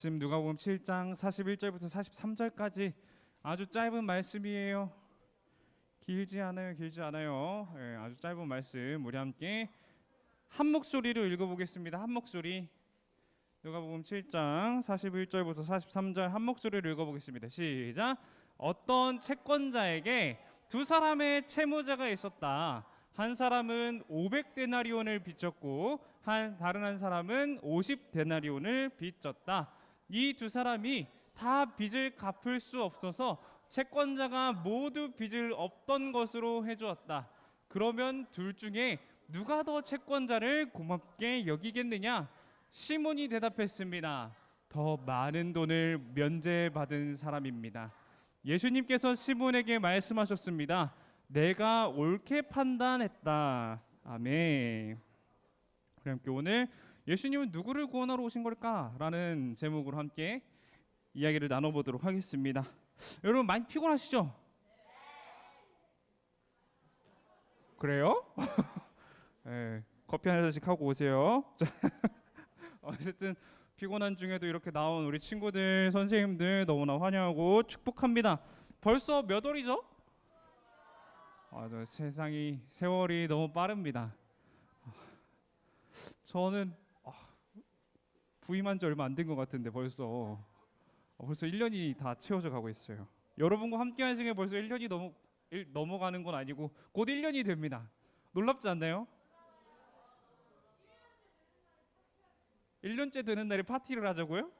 지금 누가복음 7장 41절부터 43절까지 아주 짧은 말씀이에요. 길지 않아요. 예, 아주 짧은 말씀 우리 함께 한 목소리로 읽어보겠습니다. 한 목소리. 누가복음 7장 41절부터 43절 한 목소리로 읽어보겠습니다. 시작. 어떤 채권자에게 두 사람의 채무자가 있었다. 한 사람은 500데나리온을 빚졌고 다른 한 사람은 50데나리온을 빚졌다. 이 두 사람이 다 빚을 갚을 수 없어서 채권자가 모두 빚을 없던 것으로 해주었다. 그러면 둘 중에 누가 더 채권자를 고맙게 여기겠느냐? 시몬이 대답했습니다. 더 많은 돈을 면제받은 사람입니다. 예수님께서 시몬에게 말씀하셨습니다. 내가 옳게 판단했다. 아멘. 우리 함께 오늘 예수님은 누구를 구원하러 오신 걸까? 라는 제목으로 함께 이야기를 나눠보도록 하겠습니다. 여러분 많이 피곤하시죠? 그래요? 네, 커피 한 잔씩 하고 오세요. 어쨌든 피곤한 중에도 이렇게 나온 우리 친구들, 선생님들 너무나 환영하고 축복합니다. 벌써 몇 월이죠? 세월이 너무 빠릅니다. 저는 부임한 지 얼마 안 된 것 같은데 벌써 1년이 다 채워져 가고 있어요. 여러분과 함께 한 시간에 벌써 1년이 넘어가는 건 아니고 곧 1년이 됩니다. 놀랍지 않나요? 1년째 되는 날에 파티를 하자고요?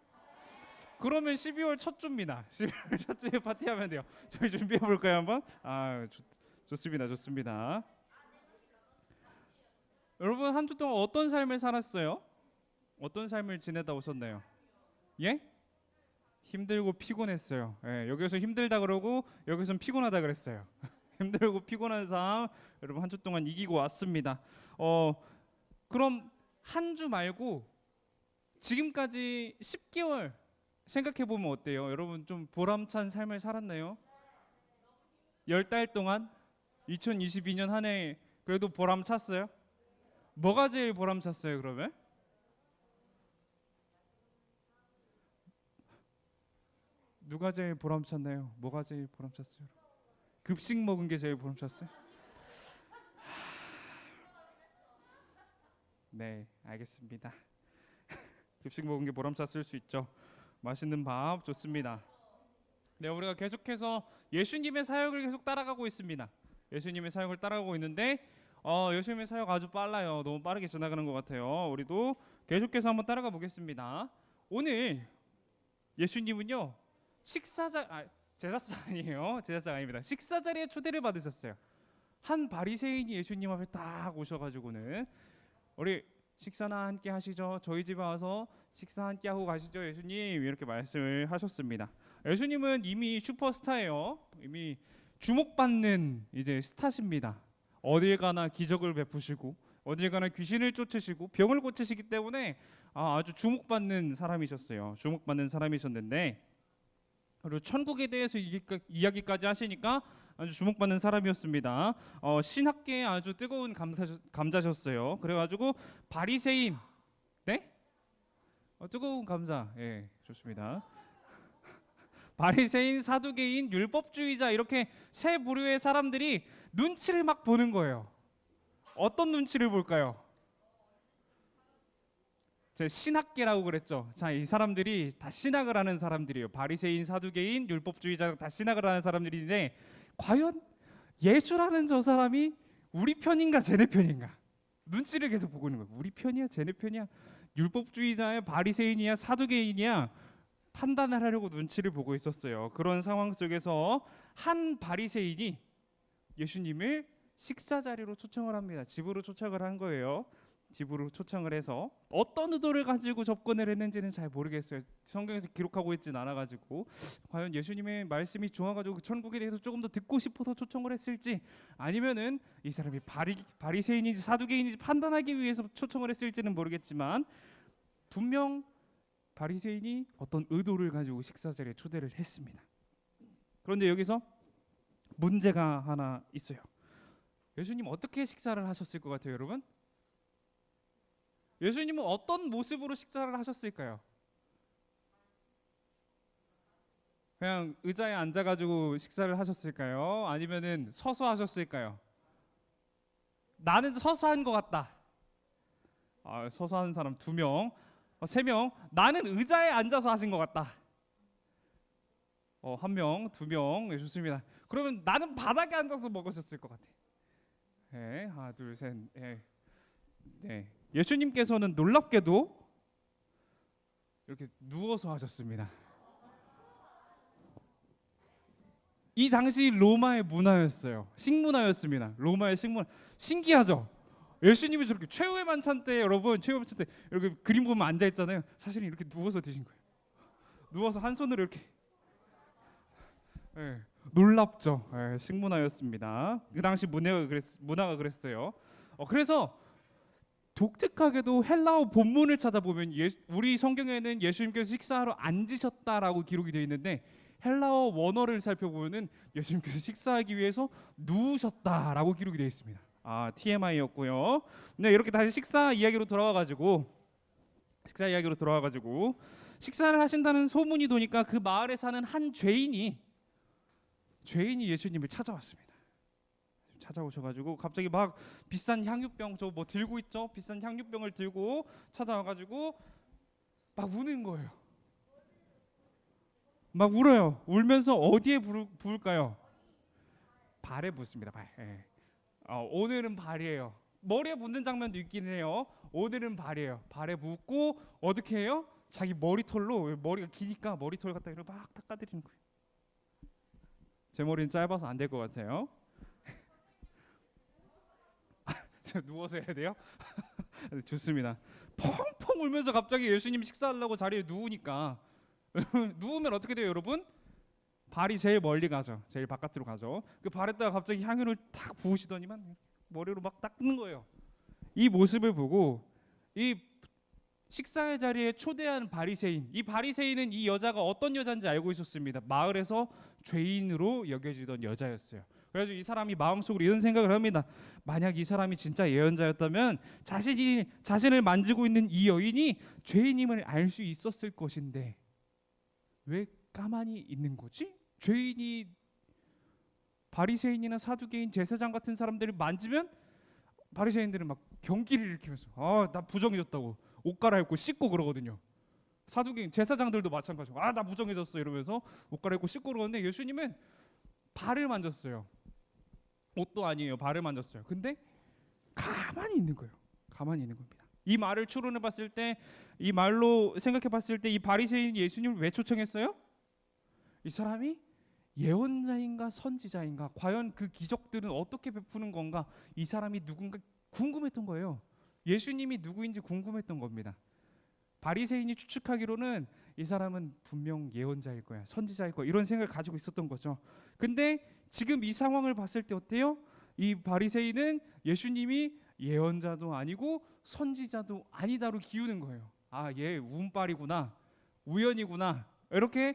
그러면 12월 첫 주입니다. 12월 첫 주에 파티하면 돼요. 저희 준비해 볼까요 한번? 좋습니다. 여러분 한 주 동안 어떤 삶을 살았어요? 어떤 삶을 지내다 오셨나요? 예? 힘들고 피곤했어요. 예, 여기서 힘들다 그러고 여기서는 피곤하다 그랬어요. 힘들고 피곤한 삶 여러분 한 주 동안 이기고 왔습니다. 그럼 한 주 말고 지금까지 10개월 생각해 보면 어때요? 여러분 좀 보람찬 삶을 살았나요? 10달 동안 2022년 한 해 그래도 보람찼어요? 뭐가 제일 보람찼어요 그러면? 누가 제일 보람찼나요? 뭐가 제일 보람찼어요? 급식 먹은 게 제일 보람찼어요? 네, 알겠습니다. 급식 먹은 게 보람찼을 수 있죠. 맛있는 밥 좋습니다. 네, 우리가 계속해서 예수님의 사역을 계속 따라가고 있습니다. 예수님의 사역을 따라가고 있는데 예수님의 사역 아주 빨라요. 너무 빠르게 지나가는 것 같아요. 우리도 계속해서 한번 따라가 보겠습니다. 오늘 예수님은요 제사상 아닙니다. 식사 자리에 초대를 받으셨어요. 한 바리새인이 예수님 앞에 딱 오셔가지고는 우리 식사나 함께 하시죠. 저희 집에 와서 식사 함께 하고 가시죠. 예수님 이렇게 말씀을 하셨습니다. 예수님은 이미 슈퍼스타예요. 이미 주목받는 이제 스타십니다. 어딜 가나 기적을 베푸시고 어딜 가나 귀신을 쫓으시고 병을 고치시기 때문에 아주 주목받는 사람이셨어요. 주목받는 사람이셨는데 그리고 천국에 대해서 이야기까지 하시니까 아주 주목받는 사람이었습니다. 신학계에 아주 뜨거운 감자셨어요. 그래가지고 바리새인, 네? 뜨거운 감자, 예, 좋습니다. 바리새인, 사두개인, 율법주의자 이렇게 세 부류의 사람들이 눈치를 막 보는 거예요. 어떤 눈치를 볼까요? 제가 신학계라고 그랬죠. 자, 이 사람들이 다 신학을 하는 사람들이에요. 바리새인, 사두개인, 율법주의자 다 신학을 하는 사람들인데 과연 예수라는 저 사람이 우리 편인가 쟤네 편인가? 눈치를 계속 보고 있는 거예요. 우리 편이야, 쟤네 편이야? 율법주의자야, 바리새인이야, 사두개인이야? 판단을 하려고 눈치를 보고 있었어요. 그런 상황 속에서 한 바리새인이 예수님을 식사 자리로 초청을 합니다. 집으로 초청을 한 거예요. 집으로 초청을 해서 어떤 의도를 가지고 접근을 했는지는 잘 모르겠어요. 성경에서 기록하고 있진 않아가지고 과연 예수님의 말씀이 좋아가지고 천국에 대해서 조금 더 듣고 싶어서 초청을 했을지 아니면은 이 사람이 바리새인인지 사두개인인지 판단하기 위해서 초청을 했을지는 모르겠지만 분명 바리새인이 어떤 의도를 가지고 식사 자리에 초대를 했습니다. 그런데 여기서 문제가 하나 있어요. 예수님 어떻게 식사를 하셨을 것 같아요, 여러분? 예수님은 어떤 모습으로 식사를 하셨을까요? 그냥 의자에 앉아가지고 식사를 하셨을까요? 아니면은 서서 하셨을까요? 나는 서서 한 것 같다. 서서 하는 사람 2명, 3명. 나는 의자에 앉아서 하신 것 같다. 1명, 2명. 네, 좋습니다. 그러면 나는 바닥에 앉아서 먹으셨을 것 같아. 네, 하나, 둘, 셋. 네. 네. 예수님께서는 놀랍게도 이렇게 누워서 하셨습니다. 이 당시 로마의 문화였어요. 식문화였습니다. 로마의 식문화. 신기하죠? 예수님이 저렇게 최후의 만찬 때, 여러분, 최후의 만찬 때 이렇게 그림 보면 앉아 있잖아요. 사실은 이렇게 누워서 드신 거예요. 누워서 한 손으로 이렇게. 네, 놀랍죠. 네, 식문화였습니다. 그 당시 문화가 그랬어요. 그래서 독특하게도 헬라어 본문을 찾아보면 우리 성경에는 예수님께서 식사하러 앉으셨다라고 기록이 되어 있는데 헬라어 원어를 살펴보면은 예수님께서 식사하기 위해서 누우셨다라고 기록이 되어 있습니다. TMI였고요. 네, 이렇게 다시 식사 이야기로 돌아와가지고 식사를 하신다는 소문이 도니까 그 마을에 사는 한 죄인이 예수님을 찾아왔습니다. 찾아오셔가지고 갑자기 막 비싼 향유병 저 뭐 들고 있죠? 비싼 향유병을 들고 찾아와가지고 막 우는 거예요. 막 울어요. 울면서 어디에 부을까요? 발에 붓습니다. 발. 예. 오늘은 발이에요. 머리에 붓는 장면도 있긴 해요. 오늘은 발이에요. 발에 붓고 어떻게 해요? 자기 머리털로, 머리가 기니까 머리털 갖다 이렇게 막 닦아드리는 거예요. 제 머리는 짧아서 안 될 것 같아요. 제가 누워서 해야 돼요? 좋습니다. 펑펑 울면서 갑자기 예수님이 식사하려고 자리에 누우니까 누우면 어떻게 돼요, 여러분? 발이 제일 멀리 가죠. 제일 바깥으로 가죠. 그 발에다가 갑자기 향유를 탁 부으시더니만 머리로 막 닦는 거예요. 이 모습을 보고 이 식사의 자리에 초대한 바리새인, 이 바리새인은 이 여자가 어떤 여자인지 알고 있었습니다. 마을에서 죄인으로 여겨지던 여자였어요. 그래서 이 사람이 마음속으로 이런 생각을 합니다. 만약 이 사람이 진짜 예언자였다면 자신을 만지고 있는 이 여인이 죄인임을 알 수 있었을 것인데 왜 가만히 있는 거지? 죄인이 바리새인이나 사두개인, 제사장 같은 사람들을 만지면 바리새인들은 막 경기를 일으키면서 나 부정해졌다고 옷 갈아입고 씻고 그러거든요. 사두개인, 제사장들도 마찬가지고 나 부정해졌어 이러면서 옷 갈아입고 씻고 그러는데 예수님은 발을 만졌어요. 옷도 아니에요. 발을 만졌어요. 근데 가만히 있는 거예요. 가만히 있는 겁니다. 이 말을 추론해 봤을 때, 이 말로 생각해 봤을 때 이 바리새인 예수님을 왜 초청했어요? 이 사람이 예언자인가 선지자인가, 과연 그 기적들은 어떻게 베푸는 건가, 이 사람이 누군가 궁금했던 거예요. 예수님이 누구인지 궁금했던 겁니다. 바리새인이 추측하기로는 이 사람은 분명 예언자일 거야, 선지자일 거야, 이런 생각을 가지고 있었던 거죠. 근데 지금 이 상황을 봤을 때 어때요? 이 바리새인은 예수님이 예언자도 아니고 선지자도 아니다로 기우는 거예요. 얘 운빨이구나, 우연이구나, 이렇게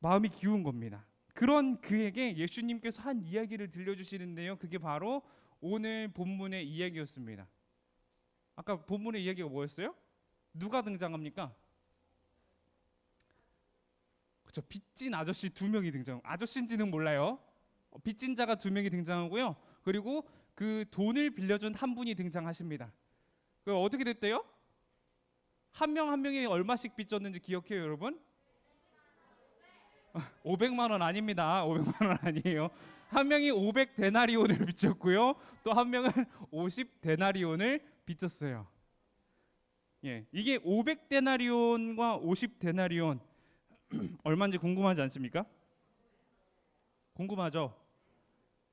마음이 기운 겁니다. 그런 그에게 예수님께서 한 이야기를 들려주시는데요. 그게 바로 오늘 본문의 이야기였습니다. 아까 본문의 이야기가 뭐였어요? 누가 등장합니까? 그렇죠. 빚진 아저씨 2명이 등장. 아저씨인지는 몰라요. 빚진 자가 2명이 등장하고요. 그리고 그 돈을 빌려준 한 분이 등장하십니다. 그 어떻게 됐대요? 한 명 한 명이 얼마씩 빚졌는지 기억해요, 여러분? 500만 원 아닙니다. 500만 원 아니에요. 한 명이 500데나리온을 빚졌고요. 또 한 명은 50데나리온을 빚졌어요. 예, 이게 500데나리온과 50데나리온 얼마인지 궁금하지 않습니까? 궁금하죠?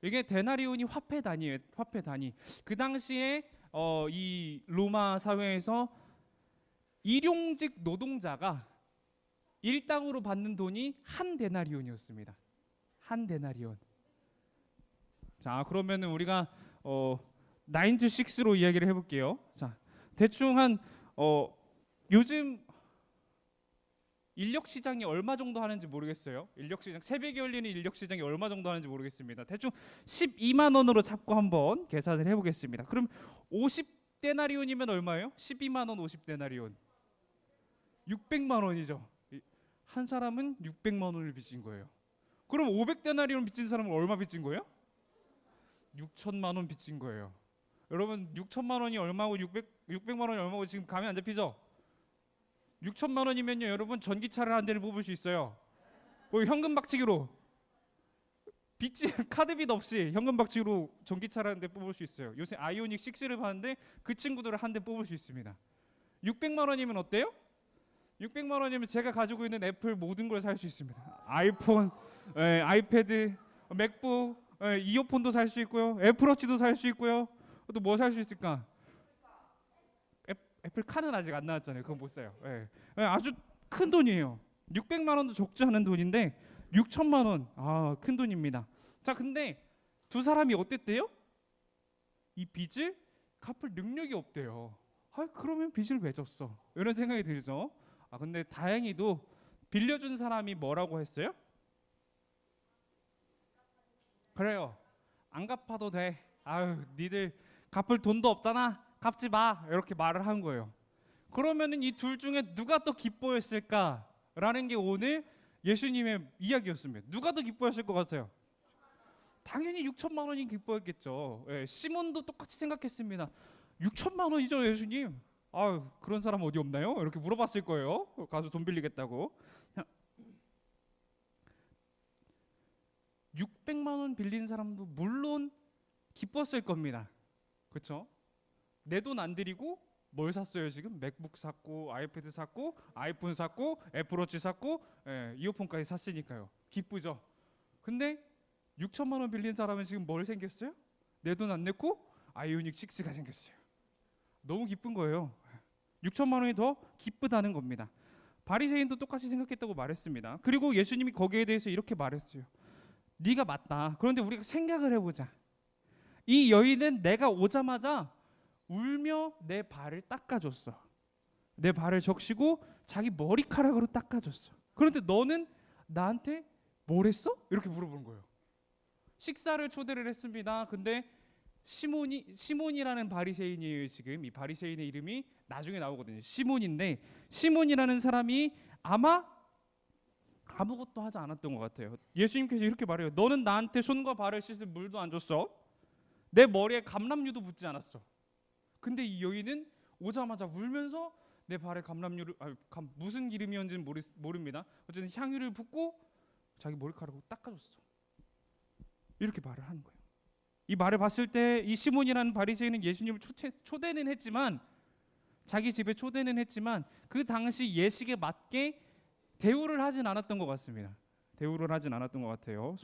이게 데나리온이 화폐 단위예요. 화폐 단위. 그 당시에 이 로마 사회에서 일용직 노동자가 일당으로 받는 돈이 한 데나리온이었습니다. 한 데나리온. 자, 그러면은 우리가 9 to 6로 이야기를 해볼게요. 자, 대충 한 요즘 인력 시장이 얼마 정도 하는지 모르겠어요. 인력 시장, 새벽에 열리는 인력 시장이 얼마 정도 하는지 모르겠습니다. 대충 12만 원으로 잡고 한번 계산을 해보겠습니다. 그럼 50데나리온이면 얼마예요? 12만 원 50데나리온 600만 원이죠. 한 사람은 600만 원을 빚진 거예요. 그럼 500데나리온 빚진 사람은 얼마 빚진 거예요? 6천만 원 빚진 거예요. 여러분 6천만 원이 얼마고 600만 원이 얼마고 지금 감이 안 잡히죠? 6천만 원이면요 여러분 전기차를 한 대를 뽑을 수 있어요. 현금 박치기로 빚지 카드빚 없이 현금 박치기로 전기차를 한 대 뽑을 수 있어요. 요새 아이오닉 6를 파는데 그 친구들을 한 대 뽑을 수 있습니다. 600만 원이면 어때요? 600만 원이면 제가 가지고 있는 애플 모든 걸 살 수 있습니다. 아이폰, 아이패드, 맥북, 이어폰도 살 수 있고요. 애플워치도 살 수 있고요. 또 뭐 살 수 있을까? 애플카는 아직 안 나왔잖아요. 그건 못 사요. 아주 큰 돈이에요. 600만 원도 적지 않은 돈인데 6천만 원, 큰 돈입니다. 자, 근데 두 사람이 어땠대요? 이 빚을 갚을 능력이 없대요. 그러면 빚을 왜 졌어? 이런 생각이 들죠. 근데 다행히도 빌려준 사람이 뭐라고 했어요? 그래요. 안 갚아도 돼. 니들 갚을 돈도 없잖아. 갚지 마. 이렇게 말을 한 거예요. 그러면은 이 둘 중에 누가 더 기뻐했을까라는 게 오늘 예수님의 이야기였습니다. 누가 더 기뻐했을 것 같아요? 당연히 6천만 원이 기뻐했겠죠. 시몬도 똑같이 생각했습니다. 6천만 원이죠, 예수님. 그런 사람 어디 없나요? 이렇게 물어봤을 거예요. 가서 돈 빌리겠다고. 600만 원 빌린 사람도 물론 기뻤을 겁니다. 그렇죠? 내 돈 안 들이고 뭘 샀어요 지금? 맥북 샀고 아이패드 샀고 아이폰 샀고 애플워치 샀고 이어폰까지 샀으니까요. 기쁘죠. 근데 6천만 원 빌린 사람은 지금 뭘 생겼어요? 내 돈 안 냈고 아이오닉 6가 생겼어요. 너무 기쁜 거예요. 6천만 원이 더 기쁘다는 겁니다. 바리새인도 똑같이 생각했다고 말했습니다. 그리고 예수님이 거기에 대해서 이렇게 말했어요. 네가 맞다. 그런데 우리가 생각을 해보자. 이 여인은 내가 오자마자 울며 내 발을 닦아줬어. 내 발을 적시고 자기 머리카락으로 닦아줬어. 그런데 너는 나한테 뭘 했어? 이렇게 물어보는 거예요. 식사를 초대를 했습니다. 근데 시몬이라는 바리새인이에요. 지금 이 바리새인의 이름이 나중에 나오거든요. 시몬인데 시몬이라는 사람이 아마 아무것도 하지 않았던 것 같아요. 예수님께서 이렇게 말해요. 너는 나한테 손과 발을 씻을 물도 안 줬어. 내 머리에 감람유도 붓지 않았어. 근데 이 여인은 오자마자 울면서 내 발에 감람유를 무슨 기름이었는지는 모릅니다. 어쨌든 향유를 붓고 자기 머리카락으로 닦아줬어. 이렇게 말을 하는 거예요. 이 말을 봤을 때 이 시몬이라는 바리새인은 예수님을 초대는 했지만 자기 집에 초대는 했지만 그 당시 예식에 맞게 대우를 하진 않았던 것 같습니다. 대우를 하진 않았던 것 같아요.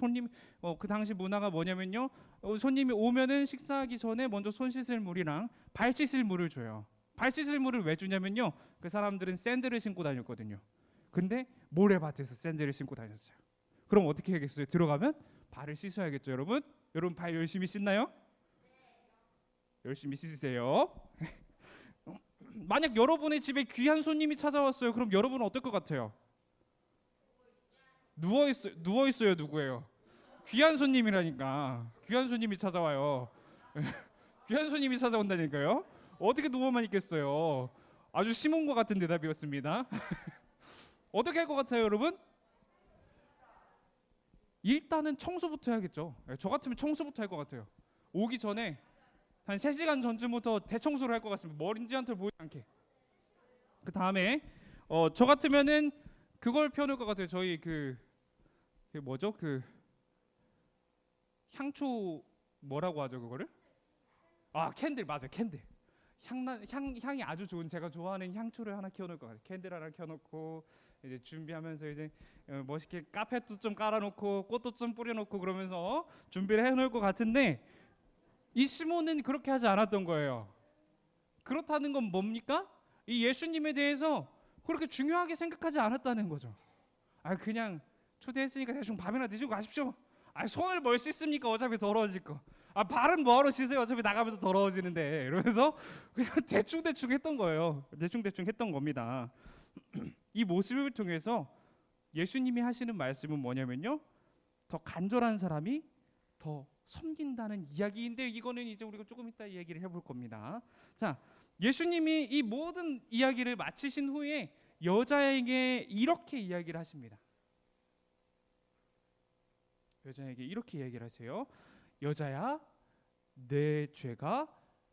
그 당시 문화가 뭐냐면요, 손님이 오면은 식사하기 전에 먼저 손 씻을 물이랑 발 씻을 물을 줘요. 발 씻을 물을 왜 주냐면요, 그 사람들은 샌들을 신고 다녔거든요. 근데 모래밭에서 샌들을 신고 다녔어요. 그럼 어떻게 해야겠어요? 들어가면 발을 씻어야겠죠, 여러분. 여러분 발 열심히 씻나요? 열심히 씻으세요. 만약 여러분의 집에 귀한 손님이 찾아왔어요. 그럼 여러분은 어떨 것 같아요? 누워 있어요. 누구예요? 귀한 손님이라니까. 귀한 손님이 찾아와요. 귀한 손님이 찾아온다니까요. 어떻게 누워만 있겠어요? 아주 시몬과 같은 대답이었습니다. 어떻게 할 것 같아요, 여러분? 일단은 청소부터 해야겠죠. 저 같으면 청소부터 할 것 같아요. 오기 전에 한 3시간 전쯤부터 대청소를 할 것 같습니다. 먼지 한 털 보이지 않게. 그 다음에 저 같으면은 그걸 펴놓을 것 같아요. 저희 그 뭐죠? 그 향초 뭐라고 하죠 그거를? 캔들, 맞아요. 캔들. 향이 아주 좋은 제가 좋아하는 향초를 하나 켜놓을 것 같아요. 캔들 하나 켜놓고 이제 준비하면서 이제 멋있게 카펫도 좀 깔아놓고 꽃도 좀 뿌려놓고 그러면서 준비를 해놓을 것 같은데 이 시몬은 그렇게 하지 않았던 거예요. 그렇다는 건 뭡니까? 이 예수님에 대해서 그렇게 중요하게 생각하지 않았다는 거죠. 그냥 초대했으니까 대충 밥이나 드시고 가십시오. 손을 뭘 씻습니까? 어차피 더러워질 거. 발은 뭐하러 씻어요? 어차피 나가면서 더러워지는데. 이러면서 그냥 대충 했던 거예요. 대충 했던 겁니다. 이 모습을 통해서 예수님이 하시는 말씀은 뭐냐면요, 더 간절한 사람이 더 섬긴다는 이야기인데, 이거는 이제 우리가 조금 이따 이야기를 해볼 겁니다. 자, 예수님이 이 모든 이야기를 마치신 후에 여자에게 이렇게 이야기를 하십니다. 여자에게 이렇게 이야기를 하세요. 여자야, 내 죄가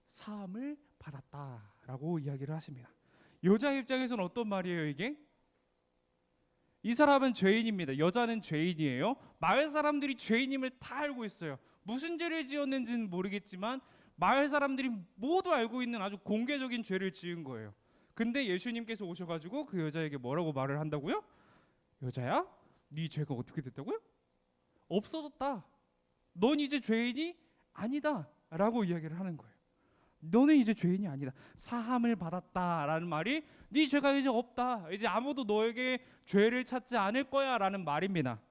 사함을 받았다라고 이야기를 하십니다. 여자 입장에서는 어떤 말이에요 이게? 이 사람은 죄인입니다. 여자는 죄인이에요. 마을 사람들이 죄인임을 다 알고 있어요. 무슨 죄를 지었는지는 모르겠지만 마을 사람들이 모두 알고 있는 아주 공개적인 죄를 지은 거예요. 근데 예수님께서 오셔가지고 그 여자에게 뭐라고 말을 한다고요? 여자야, 네 죄가 어떻게 됐다고요? 없어졌다. 넌 이제 죄인이 아니다 라고 이야기를 하는 거예요. 너는 이제 죄인이 아니다. 사함을 받았다라는 말이 네 죄가 이제 없다. 이제 아무도 너에게 죄를 찾지 않을 거야 라는 말입니다.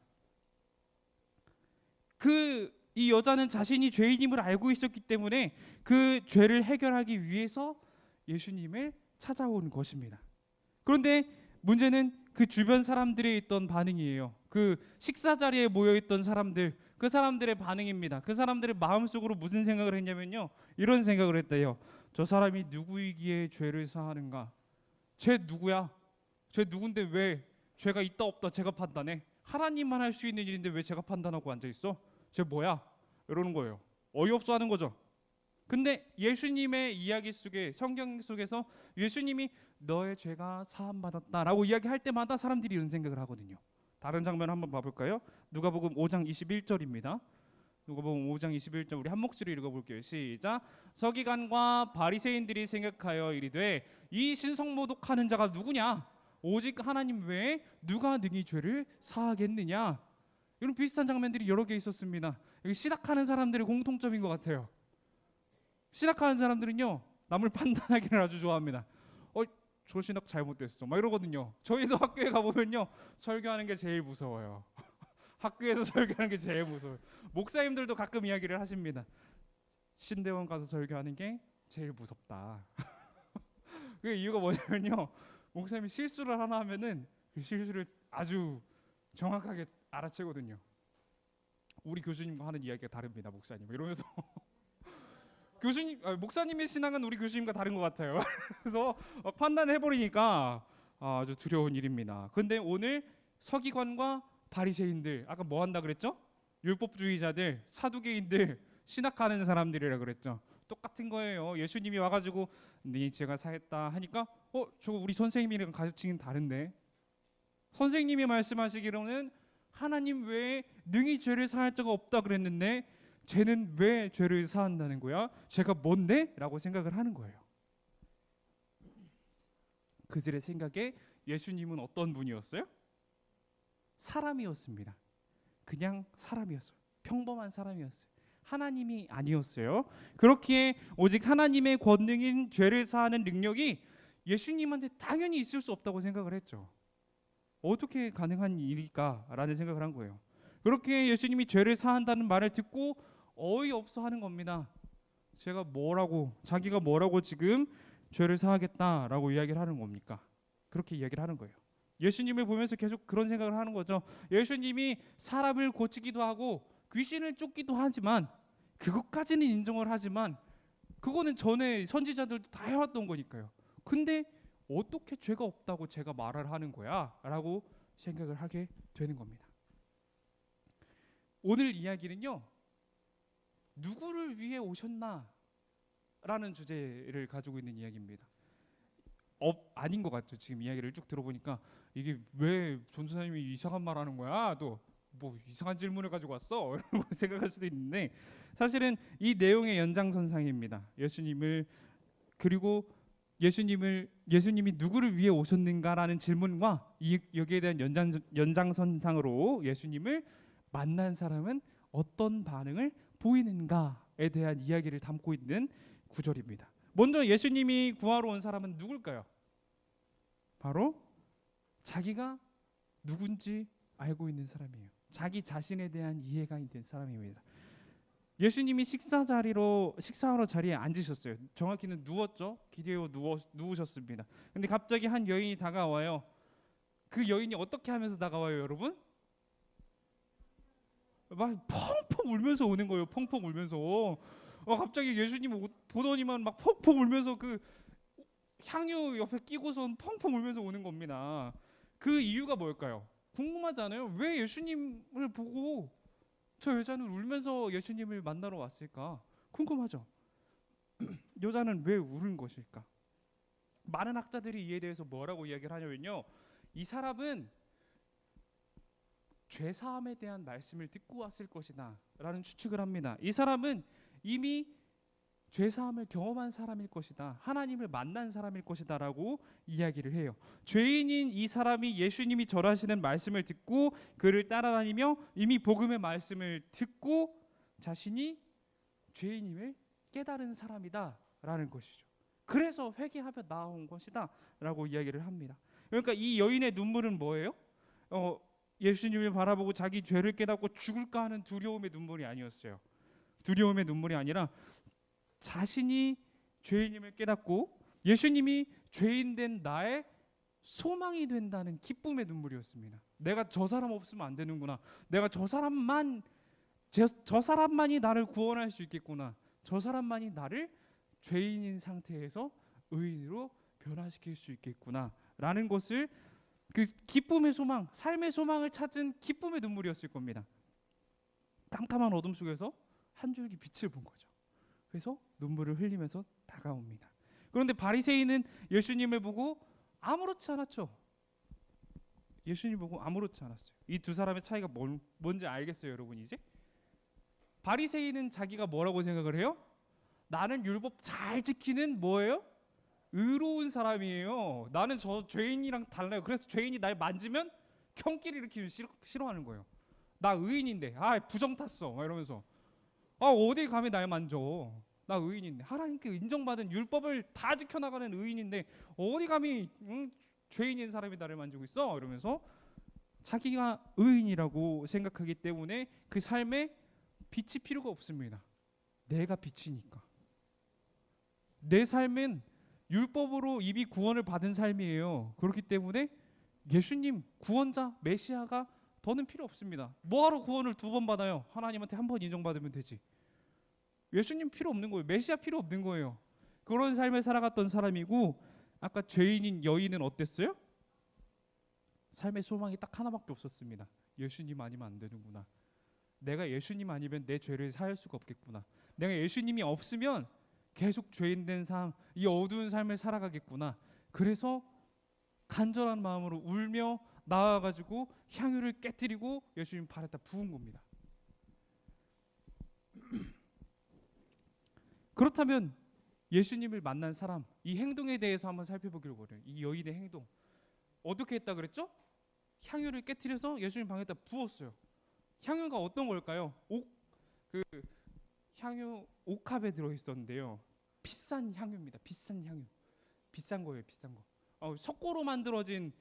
이 여자는 자신이 죄인임을 알고 있었기 때문에 그 죄를 해결하기 위해서 예수님을 찾아온 것입니다. 그런데 문제는 그 주변 사람들이 있던 반응이에요. 그 식사 자리에 모여 있던 사람들, 그 사람들의 반응입니다. 그 사람들의 마음속으로 무슨 생각을 했냐면요, 이런 생각을 했대요. 저 사람이 누구이기에 죄를 사하는가? 쟤 누구야? 쟤 누군데 왜 죄가 있다 없다 제가 판단해? 하나님만 할 수 있는 일인데 왜 제가 판단하고 앉아 있어? 쟤 뭐야? 이러는 거예요. 어이없어 하는 거죠. 근데 예수님의 이야기 속에, 성경 속에서 예수님이 너의 죄가 사함 받았다라고 이야기할 때마다 사람들이 이런 생각을 하거든요. 다른 장면 한번 봐볼까요? 누가복음 5장 21절입니다. 누가복음 5장 21절 우리 한 목소리로 읽어볼게요. 시작. 서기관과 바리새인들이 생각하여 이르되 이 신성모독하는 자가 누구냐? 오직 하나님 외에 누가 능히 죄를 사하겠느냐? 이런 비슷한 장면들이 여러 개 있었습니다. 여기 신학하는 사람들의 공통점인 것 같아요. 신학하는 사람들은요, 남을 판단하기를 아주 좋아합니다. 저 신학 잘못됐어 막 이러거든요. 저희도 학교에 가보면요, 설교하는 게 제일 무서워요. 학교에서 설교하는 게 제일 무서워요. 목사님들도 가끔 이야기를 하십니다. 신대원 가서 설교하는 게 제일 무섭다. 그 이유가 뭐냐면요, 목사님이 실수를 하나 하면은 그 실수를 아주 정확하게 알아채거든요. 우리 교수님과 하는 이야기가 다릅니다, 목사님 이러면서. 목사님의 신앙은 우리 교수님과 다른 것 같아요. 그래서 판단해버리니까 아주 두려운 일입니다. 근데 오늘 서기관과 바리새인들, 아까 뭐 한다 그랬죠? 율법주의자들, 사두개인들, 신학하는 사람들이라 그랬죠. 똑같은 거예요. 예수님이 와가지고 네 죄가 사했다 하니까 저거 우리 선생님이랑 가르치긴 다른데, 선생님이 말씀하시기로는 하나님 외에 능히 죄를 사할 자가 없다 그랬는데 쟤는 왜 죄를 사한다는 거야? 죄가 뭔데? 라고 생각을 하는 거예요. 그들의 생각에 예수님은 어떤 분이었어요? 사람이었습니다. 그냥 사람이었어요. 평범한 사람이었어요. 하나님이 아니었어요. 그렇기에 오직 하나님의 권능인 죄를 사하는 능력이 예수님한테 당연히 있을 수 없다고 생각을 했죠. 어떻게 가능한 일일까라는 생각을 한 거예요. 그렇게 예수님이 죄를 사한다는 말을 듣고 어이없어 하는 겁니다. 자기가 뭐라고 지금 죄를 사하겠다라고 이야기를 하는 겁니까? 그렇게 이야기를 하는 거예요. 예수님을 보면서 계속 그런 생각을 하는 거죠. 예수님이 사람을 고치기도 하고 귀신을 쫓기도 하지만, 그것까지는 인정을 하지만 그거는 전에 선지자들도 다 해왔던 거니까요. 근데 어떻게 죄가 없다고 제가 말을 하는 거야? 라고 생각을 하게 되는 겁니다. 오늘 이야기는요, 누구를 위해 오셨나? 라는 주제를 가지고 있는 이야기입니다. 아닌 것 같죠. 지금 이야기를 쭉 들어보니까 이게 왜 전도사님이 이상한 말 하는 거야? 또 뭐 이상한 질문을 가지고 왔어? 이렇게 생각할 수도 있는데, 사실은 이 내용의 연장선상입니다. 예수님이 누구를 위해 오셨는가라는 질문과 여기에 대한 연장선상으로 예수님을 만난 사람은 어떤 반응을 보이는가에 대한 이야기를 담고 있는 구절입니다. 먼저 예수님이 구하러 온 사람은 누굴까요? 바로 자기가 누군지 알고 있는 사람이에요. 자기 자신에 대한 이해가 있는 사람입니다. 예수님이 식사하러 자리에 앉으셨어요. 정확히는 누웠죠. 기대어 누우셨습니다. 근데 갑자기 한 여인이 다가와요. 그 여인이 어떻게 하면서 다가와요, 여러분? 막 펑펑 울면서 오는 거예요. 펑펑 울면서. 갑자기 예수님 보더니만 막 펑펑 울면서 향유 옆에 끼고선 펑펑 울면서 오는 겁니다. 그 이유가 뭘까요? 궁금하잖아요. 왜 예수님을 보고 저 여자는 울면서 예수님을 만나러 왔을까? 궁금하죠. 여자는 왜 울은 것일까? 많은 학자들이 이에 대해서 뭐라고 이야기를 하냐면요, 이 사람은 죄사함에 대한 말씀을 듣고 왔을 것이다 라는 추측을 합니다. 이 사람은 이미 죄사함을 경험한 사람일 것이다, 하나님을 만난 사람일 것이다 라고 이야기를 해요. 죄인인 이 사람이 예수님이 절하시는 말씀을 듣고 그를 따라다니며 이미 복음의 말씀을 듣고 자신이 죄인임을 깨달은 사람이다 라는 것이죠. 그래서 회개하며 나아온 것이다 라고 이야기를 합니다. 그러니까 이 여인의 눈물은 뭐예요? 예수님을 바라보고 자기 죄를 깨닫고 죽을까 하는 두려움의 눈물이 아니었어요. 두려움의 눈물이 아니라 자신이 죄인임을 깨닫고 예수님이 죄인된 나의 소망이 된다는 기쁨의 눈물이었습니다. 내가 저 사람 없으면 안 되는구나. 내가 저 사람만이 나를 구원할 수 있겠구나. 저 사람만이 나를 죄인인 상태에서 의인으로 변화시킬 수 있겠구나 라는 것을, 그 기쁨의 소망, 삶의 소망을 찾은 기쁨의 눈물이었을 겁니다. 깜깜한 어둠 속에서 한 줄기 빛을 본 거죠. 그래서 눈물을 흘리면서 다가옵니다. 그런데 바리새인은 예수님을 보고 아무렇지 않았죠. 예수님 보고 아무렇지 않았어요. 이 두 사람의 차이가 뭔지 알겠어요, 여러분? 이제 바리새인은 자기가 뭐라고 생각을 해요? 나는 율법 잘 지키는 뭐예요? 의로운 사람이에요. 나는 저 죄인이랑 달라요. 그래서 죄인이 날 만지면 형끼리 일으키면 싫어하는 거예요. 나 의인인데, 부정 탔어 막 이러면서, 어디 감히 날 만져. 나 의인인데, 하나님께 인정받은 율법을 다 지켜나가는 의인인데 어디 감히 죄인인 사람이 나를 만지고 있어 이러면서 자기가 의인이라고 생각하기 때문에 그 삶에 빛이 필요가 없습니다. 내가 빛이니까. 내 삶은 율법으로 이미 구원을 받은 삶이에요. 그렇기 때문에 예수님, 구원자, 메시아가 더는 필요 없습니다. 뭐하러 구원을 두 번 받아요? 하나님한테 한 번 인정받으면 되지. 예수님 필요 없는 거예요. 메시아 필요 없는 거예요. 그런 삶을 살아갔던 사람이고, 아까 죄인인 여인은 어땠어요? 삶의 소망이 딱 하나밖에 없었습니다. 예수님 아니면 안 되는구나. 내가 예수님 아니면 내 죄를 사할 수가 없겠구나. 내가 예수님이 없으면 계속 죄인된 삶, 이 어두운 삶을 살아가겠구나. 그래서 간절한 마음으로 울며 나와가지고 향유를 깨뜨리고 예수님 발에다 부은 겁니다. 그렇다면 예수님을 만난 사람, 이 행동에 대해서 한번 살펴보기로 그래요. 이 여인의 행동 어떻게 했다 그랬죠? 향유를 깨뜨려서 예수님 방에다 부었어요. 향유가 어떤 걸까요? 향유 옥합에 들어 있었는데요. 비싼 향유입니다. 비싼 향유. 비싼 거예요. 비싼 거. 석고로 만들어진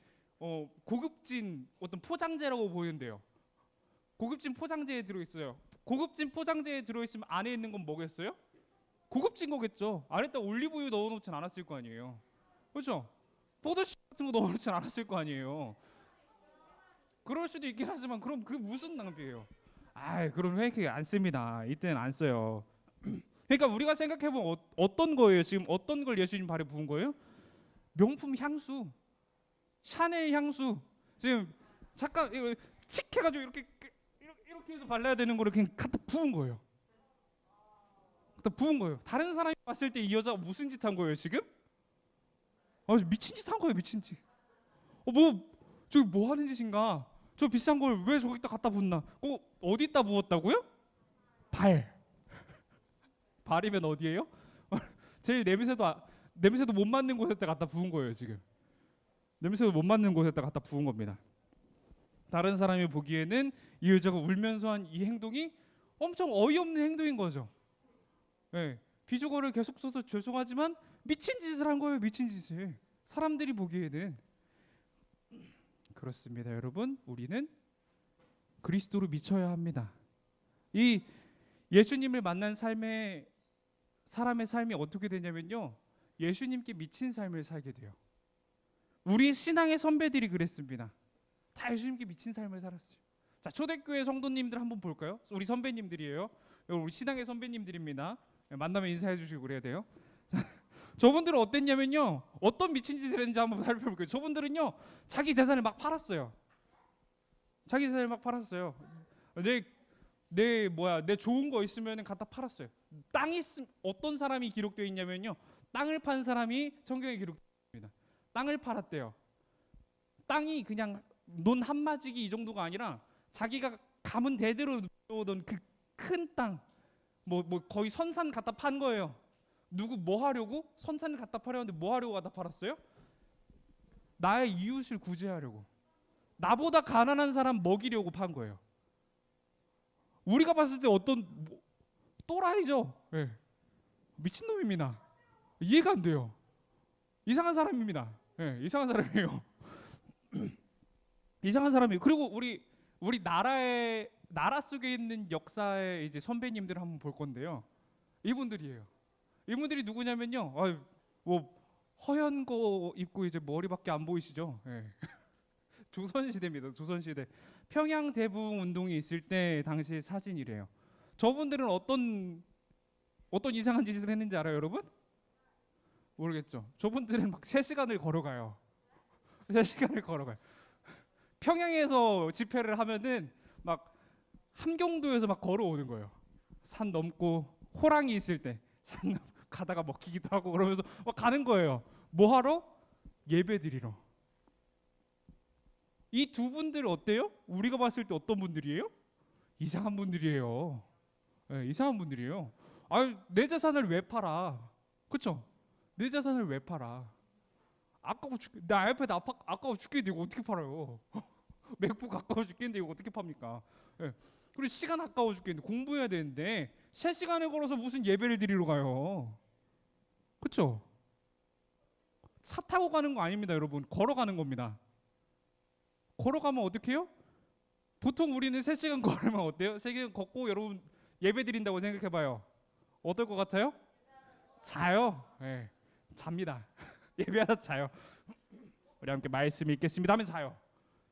고급진 어떤 포장재라고 보이는데요. 고급진 포장재에 들어 있어요. 고급진 포장재에 들어 있으면 안에 있는 건 뭐겠어요? 고급진 거겠죠. 안에다 올리브유 넣어놓진 않았을 거 아니에요. 그렇죠? 포도씨 같은 거 넣어놓진 않았을 거 아니에요. 그럴 수도 있긴 하지만 그럼 그 무슨 낭비예요? 그럼 회계 안 씁니다. 이때는 안 써요. 그러니까 우리가 생각해보면 어떤 거예요? 지금 어떤 걸 예수님 발에 부은 거예요? 명품 향수, 샤넬 향수. 지금 잠깐 이거 칙 해가지고 이렇게 해서 발라야 되는 거를 그냥 갖다 부은 거예요. 갖다 부은 거예요. 다른 사람이 봤을 때 이 여자가 무슨 짓 한 거예요 지금? 미친 짓 한 거예요. 미친 짓. 저기 뭐 하는 짓인가? 저 비싼 걸 왜 저기다 갖다 붓나? 어디다 부었다고요? 발이면 어디예요? 제일 냄새도 못 맡는 곳에다 갖다 부은 거예요 지금. 냄새도 못 맡는 곳에다 갖다 부은 겁니다. 다른 사람이 보기에는 이 여자가 울면서 한 이 행동이 엄청 어이없는 행동인 거죠. 네, 비속어를 계속 써서 죄송하지만 미친 짓을 한 거예요. 미친 짓을. 사람들이 보기에는. 그렇습니다, 여러분. 우리는 그리스도로 미쳐야 합니다. 이 예수님을 만난 사람의 삶이 어떻게 되냐면요, 예수님께 미친 삶을 살게 돼요. 우리 신앙의 선배들이 그랬습니다. 다 예수님께 미친 삶을 살았어요. 자, 초대교회 성도님들 한번 볼까요? 우리 선배님들이에요. 우리 신앙의 선배님들입니다. 만나면 인사해 주시고 그래야 돼요. 저분들은 어땠냐면요, 어떤 미친 짓을 했는지 한번 살펴볼게요. 저분들은요, 자기 재산을 막 팔았어요. 자기 재산을 막 팔았어요. 내 좋은 거 있으면 갖다 팔았어요. 땅이 어떤 사람이 기록되어 있냐면요, 땅을 판 사람이 성경에 기록됩니다. 땅을 팔았대요. 땅이 그냥 논 한마지기 이 정도가 아니라 자기가 가문 대대로 오던 그 큰 땅, 뭐 거의 선산 갖다 판 거예요. 누구 뭐 하려고? 선산을 갖다 팔았는데 뭐 하려고 갖다 팔았어요? 나의 이웃을 구제하려고, 나보다 가난한 사람 먹이려고 판 거예요. 우리가 봤을 때 어떤 또라이죠. 네. 미친놈입니다. 이해가 안 돼요. 이상한 사람입니다. 네, 이상한 사람이에요. 이상한 사람이에요. 그리고 우리 나라 속에 있는 역사의 이제 선배님들 한번 볼 건데요. 이분들이에요. 이분들이 누구냐면요, 뭐 허연 거 입고 이제 머리밖에 안 보이시죠? 네. 조선시대입니다. 조선시대 평양 대부흥 운동이 있을 때 당시 사진이래요. 저분들은 어떤 이상한 짓을 했는지 알아요, 여러분? 모르겠죠. 저분들은 막 3시간을 걸어가요. 3시간을 걸어가요. 평양에서 집회를 하면은 막 함경도에서 막 걸어오는 거예요. 산 넘고 호랑이 있을 때 산 가다가 먹히기도 하고 그러면서 막 가는 거예요. 뭐 하러? 예배 드리러. 이 두 분들 어때요? 우리가 봤을 때 어떤 분들이에요? 이상한 분들이에요. 네, 이상한 분들이에요. 내 재산을 왜 팔아? 그렇죠? 내 재산을 왜 팔아? 아까워 내 아이패드 아까워 죽겠는데 이거 어떻게 팔아요? 맥북 아까워 죽겠는데 이거 어떻게 팝니까? 네. 그리고 시간 아까워 죽겠는데 공부해야 되는데 3시간을 걸어서 무슨 예배를 드리러 가요? 그렇죠? 차 타고 가는 거 아닙니다, 여러분. 걸어가는 겁니다. 걸어가면 어떻게 해요? 보통 우리는 3시간 걸으면 어때요? 3시간 걷고 여러분 예배 드린다고 생각해봐요. 어떨 것 같아요? 자요. 네, 잡니다. 예배하다 자요. 우리 함께 말씀 읽겠습니다 하면 자요.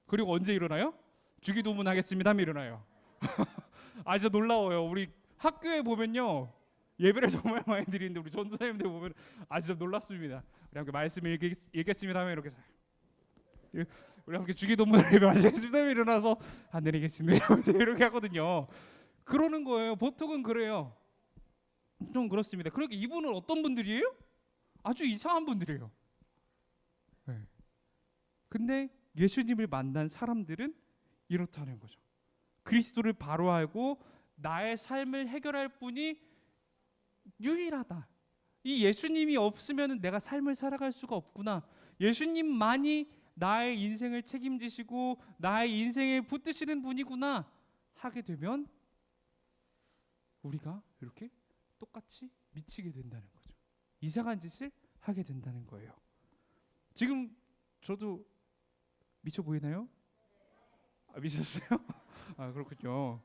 그리고 언제 일어나요? 주기도문 하겠습니다 하면 일어나요. 진짜 놀라워요. 우리 학교에 보면요, 예배를 정말 많이 드리는데 우리 전도사님들 보면 진짜 놀랐습니다. 우리 함께 말씀 읽겠습니다 하면 이렇게 우리 함께 주기도문을 예배하시겠습니다 하면 일어나서 하늘에 계신 주님 이렇게 하거든요. 그러는 거예요. 보통은 그래요. 좀 그렇습니다. 그러니까 이분은 어떤 분들이에요? 아주 이상한 분들이에요. 네. 근데 예수님을 만난 사람들은 이렇다는 거죠. 그리스도를 바로 알고 나의 삶을 해결할 분이 유일하다. 이 예수님이 없으면 내가 삶을 살아갈 수가 없구나. 예수님만이 나의 인생을 책임지시고 나의 인생에 붙드시는 분이구나 하게 되면 우리가 이렇게 똑같이 미치게 된다는 거죠. 이상한 짓을 하게 된다는 거예요. 지금 저도 미쳐 보이나요? 미쳤어요? 그렇군요.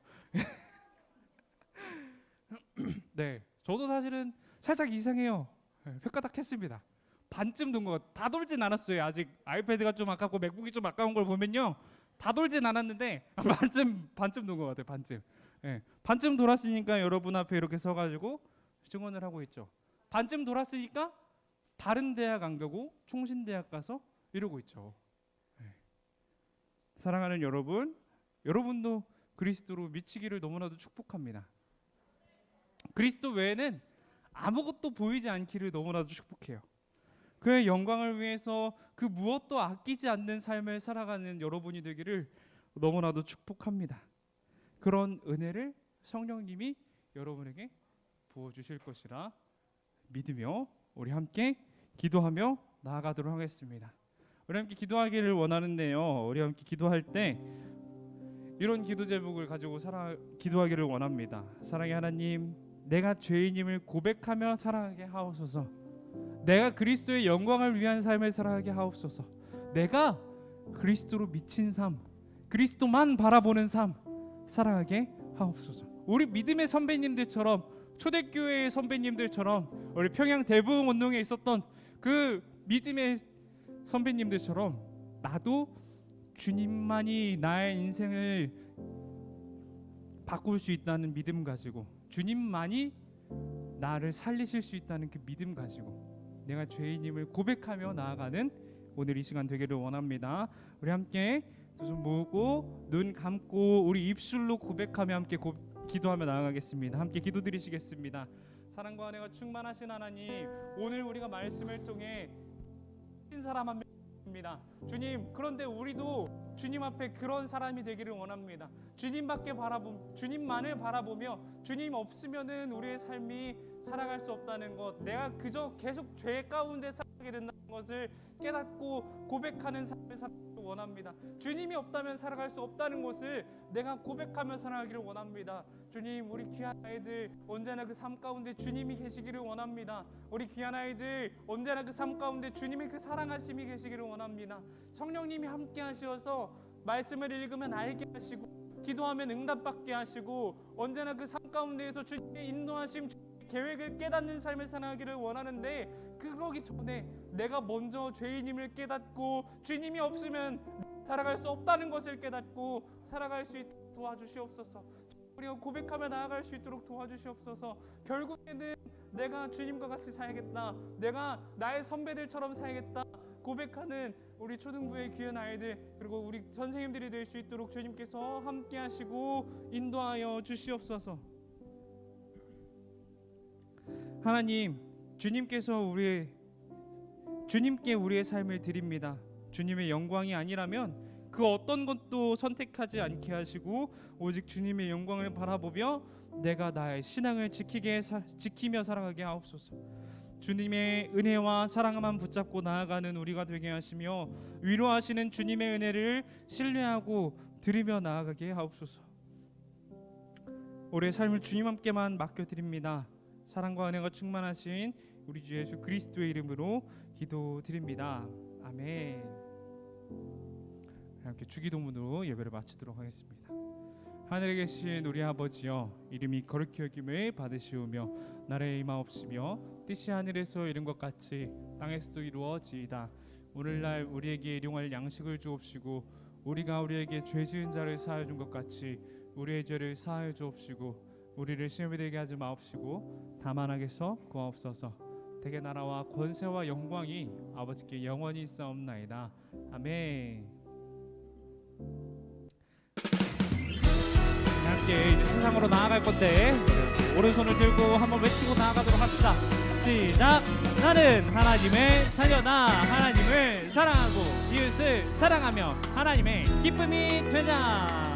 네, 저도 사실은 살짝 이상해요. 횟가닥 했습니다. 반쯤 돈 것 같아요. 다 돌진 않았어요. 아직 아이패드가 좀 아깝고 맥북이 좀 아까운 걸 보면요, 다 돌진 않았는데 반쯤 돈 것 같아요. 반쯤. 네, 반쯤 돌았으니까 여러분 앞에 이렇게 서가지고 증언을 하고 있죠. 반쯤 돌았으니까 다른 대학 안 가고 총신대학 가서 이러고 있죠. 네. 사랑하는 여러분, 여러분도 그리스도로 미치기를 너무나도 축복합니다. 그리스도 외에는 아무것도 보이지 않기를 너무나도 축복해요. 그의 영광을 위해서 그 무엇도 아끼지 않는 삶을 살아가는 여러분이 되기를 너무나도 축복합니다. 그런 은혜를 성령님이 여러분에게 부어주실 것이라 믿으며 우리 함께 기도하며 나아가도록 하겠습니다. 우리 함께 기도하기를 원하는데요, 우리 함께 기도할 때 이런 기도 제목을 가지고 기도하기를 원합니다. 사랑의 하나님, 내가 죄인임을 고백하며 살아가게 하옵소서. 내가 그리스도의 영광을 위한 삶을 살아가게 하옵소서. 내가 그리스도로 미친 삶, 그리스도만 바라보는 삶 살아가게 하옵소서. 우리 믿음의 선배님들처럼, 초대교회의 선배님들처럼, 우리 평양 대부흥 운동에 있었던 그 믿음의 선배님들처럼 나도 주님만이 나의 인생을 바꿀 수 있다는 믿음 가지고, 주님만이 나를 살리실 수 있다는 그 믿음 가지고 내가 죄인임을 고백하며 나아가는 오늘 이 시간 되기를 원합니다. 우리 함께 두 손 모으고 눈 감고 우리 입술로 고백하며 함께 기도하며 나아가겠습니다. 함께 기도드리시겠습니다. 사랑과 은혜가 충만하신 하나님, 오늘 우리가 말씀을 통해 신 사람 한 명입니다. 주님, 그런데 우리도 주님 앞에 그런 사람이 되기를 원합니다. 주님만을 바라보며 주님 없으면은 우리의 삶이 살아갈 수 없다는 것, 내가 그저 계속 죄 가운데 살게 된다는 것을 깨닫고 고백하는 삶을 살기를 원합니다. 주님이 없다면 살아갈 수 없다는 것을 내가 고백하며 살아가기를 원합니다. 주님, 우리 귀한 아이들 언제나 그 삶 가운데 주님이 계시기를 원합니다. 우리 귀한 아이들 언제나 그 삶 가운데 주님의 그 사랑하심이 계시기를 원합니다. 성령님이 함께 하시어서 말씀을 읽으면 알게 하시고 기도하면 응답받게 하시고 언제나 그 삶 가운데에서 주님의 인도하심, 계획을 깨닫는 삶을 살아가기를 원하는데, 그러기 전에 내가 먼저 죄인임을 깨닫고 주님이 없으면 살아갈 수 없다는 것을 깨닫고 살아갈 수 있도록 도와주시옵소서. 우리가 고백하며 나아갈 수 있도록 도와주시옵소서. 결국에는 내가 주님과 같이 살겠다, 내가 나의 선배들처럼 살겠다 고백하는 우리 초등부의 귀한 아이들, 그리고 우리 선생님들이 될 수 있도록 주님께서 함께 하시고 인도하여 주시옵소서. 하나님, 주님께 우리의 삶을 드립니다. 주님의 영광이 아니라면 그 어떤 것도 선택하지 않게 하시고 오직 주님의 영광을 바라보며 내가 나의 신앙을 지키며 살아가게 하옵소서. 주님의 은혜와 사랑만 붙잡고 나아가는 우리가 되게 하시며 위로하시는 주님의 은혜를 신뢰하고 드리며 나아가게 하옵소서. 우리의 삶을 주님 함께만 맡겨드립니다. 사랑과 은혜가 충만하신 우리 주 예수 그리스도의 이름으로 기도드립니다. 아멘. 함께 주기도문으로 예배를 마치도록 하겠습니다. 하늘에 계신 우리 아버지여, 이름이 거룩히 여김을 받으시오며 나라의 임하옵시며 뜻이 하늘에서 이룬 것 같이 땅에서도 이루어지이다. 오늘날 우리에게 일용할 양식을 주옵시고 우리가 우리에게 죄 지은 자를 사하여 준 것 같이 우리의 죄를 사하여 주옵시고 우리를 시험에 들게 하지 마옵시고 다만 악에서 구하옵소서. 대개 나라와 권세와 영광이 아버지께 영원히 있사옵나이다. 아멘. 함께 이제 세상으로 나아갈 건데 오른손을 들고 한번 외치고 나아가도록 합시다. 시작. 나는 하나님의 자녀다. 하나님을 사랑하고 이웃을 사랑하며 하나님의 기쁨이 되자.